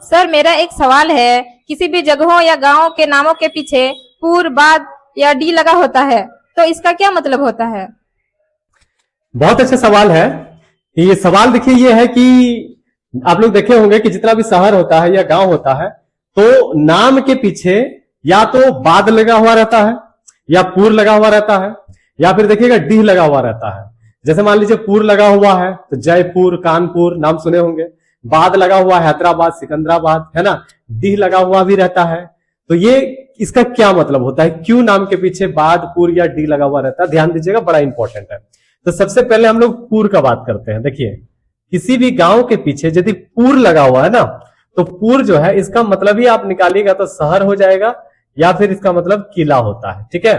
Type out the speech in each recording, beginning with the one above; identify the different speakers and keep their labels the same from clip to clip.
Speaker 1: Sir मेरा एक सवाल है, किसी भी जगहों या गांवों के नामों के पीछे पूर, बाद या डी लगा होता है, तो इसका क्या मतलब होता है?
Speaker 2: बहुत अच्छा सवाल है। ये सवाल देखिए ये है कि आप लोग देखे होंगे कि जितना भी शहर होता है या गांव होता है तो नाम के पीछे या तो बाद लगा हुआ रहता है या पूर लगा हुआ रहता है या फिर देखिएगा डी लगा हुआ रहता है। जैसे मान लीजिए पूर लगा हुआ है तो जयपुर, कानपुर नाम सुने होंगे। बाद लगा हुआ हैदराबाद, सिकंदराबाद, है ना। डी लगा हुआ भी रहता है। तो ये इसका क्या मतलब होता है, क्यों नाम के पीछे बाद, पूर या डी लगा हुआ रहता है, ध्यान दीजिएगा, बड़ा इंपॉर्टेंट है। तो सबसे पहले हम लोग पूर का बात करते हैं। देखिए किसी भी गांव के पीछे यदि पूर लगा हुआ है ना, तो पूर जो है इसका मतलब ही आप निकालिएगा तो शहर हो जाएगा या फिर इसका मतलब किला होता है। ठीक है,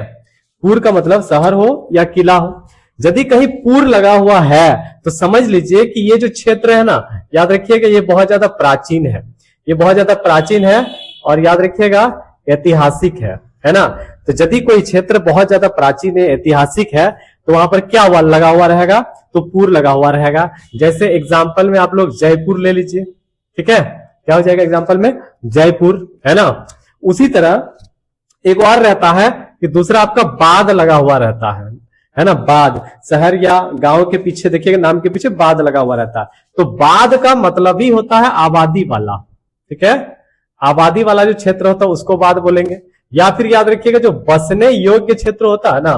Speaker 2: पूर का मतलब शहर हो या किला हो। यदि कहीं पूर लगा हुआ है तो समझ लीजिए कि ये जो क्षेत्र है ना, याद रखिएगा ये बहुत ज्यादा प्राचीन है, ये बहुत ज्यादा प्राचीन है और याद रखिएगा ऐतिहासिक है ना। तो यदि कोई क्षेत्र बहुत ज्यादा प्राचीन है, ऐतिहासिक है, तो वहां पर क्या हुआ लगा हुआ रहेगा, तो पूर लगा हुआ रहेगा। जैसे एग्जाम्पल में आप लोग जयपुर ले लीजिए। ठीक है, क्या हो जाएगा एग्जाम्पल में, जयपुर, है ना। उसी तरह एक और रहता है कि दूसरा आपका बाद लगा हुआ रहता है ना। बाद, शहर या गांव के पीछे देखिएगा नाम के पीछे बाद लगा हुआ रहता है। तो बाद का मतलब ही होता है आबादी वाला। ठीक है, आबादी वाला जो क्षेत्र होता है उसको बाद बोलेंगे। या फिर याद रखिएगा जो बसने योग्य क्षेत्र होता है ना,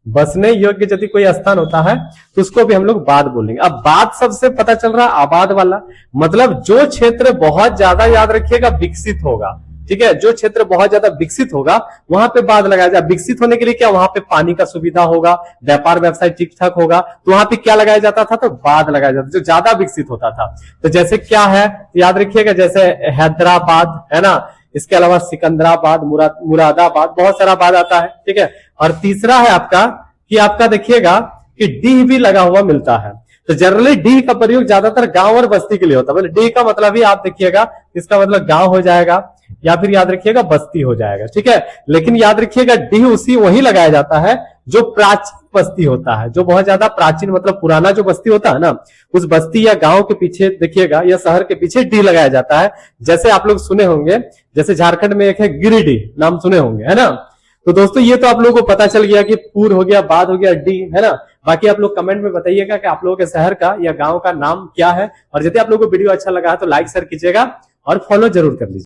Speaker 2: बसने योग्य यदि कोई स्थान होता है तो उसको भी हम लोग बाद बोलेंगे। अब बाद सबसे पता चल रहा है आबाद वाला, मतलब जो क्षेत्र बहुत ज्यादा याद रखिएगा विकसित होगा। ठीक है, जो क्षेत्र बहुत ज्यादा विकसित होगा वहां पे बाद लगाया जाए। विकसित होने के लिए क्या, वहां पे पानी का सुविधा होगा, व्यापार व्यवसाय ठीक ठाक होगा, तो वहां पे क्या लगाया जाता था, तो बाद लगाया जाता, जो ज्यादा विकसित होता था। तो जैसे क्या है याद रखिएगा, जैसे हैदराबाद, है ना। इसके अलावा सिकंदराबाद, मुरादाबाद, बहुत सारा बाद आता है। ठीक है, और तीसरा है आपका कि आपका देखिएगा कि डी भी लगा हुआ मिलता है। तो जनरली डी का प्रयोग ज्यादातर गांव और बस्ती के लिए होता है। डी का मतलब ही आप देखिएगा इसका मतलब गांव हो जाएगा या फिर याद रखिएगा बस्ती हो जाएगा। ठीक है, लेकिन याद रखिएगा डी उसी वही लगाया जाता है जो प्राचीन बस्ती होता है, जो बहुत ज्यादा प्राचीन मतलब पुराना जो बस्ती होता है ना, उस बस्ती या गांव के पीछे देखिएगा या शहर के पीछे डी लगाया जाता है। जैसे आप लोग सुने होंगे, जैसे झारखंड में एक है गिरिडीह, नाम सुने होंगे, है ना। तो दोस्तों ये तो आप लोगों को पता चल गया कि पूर हो गया, बाद हो गया, डी, है ना। बाकी आप लोग कमेंट में बताइएगा कि आप लोगों के शहर का या गांव का नाम क्या है। और यदि आप लोगों को वीडियो अच्छा लगा है तो लाइक शेयर कीजिएगा और फॉलो जरूर कर लीजिए।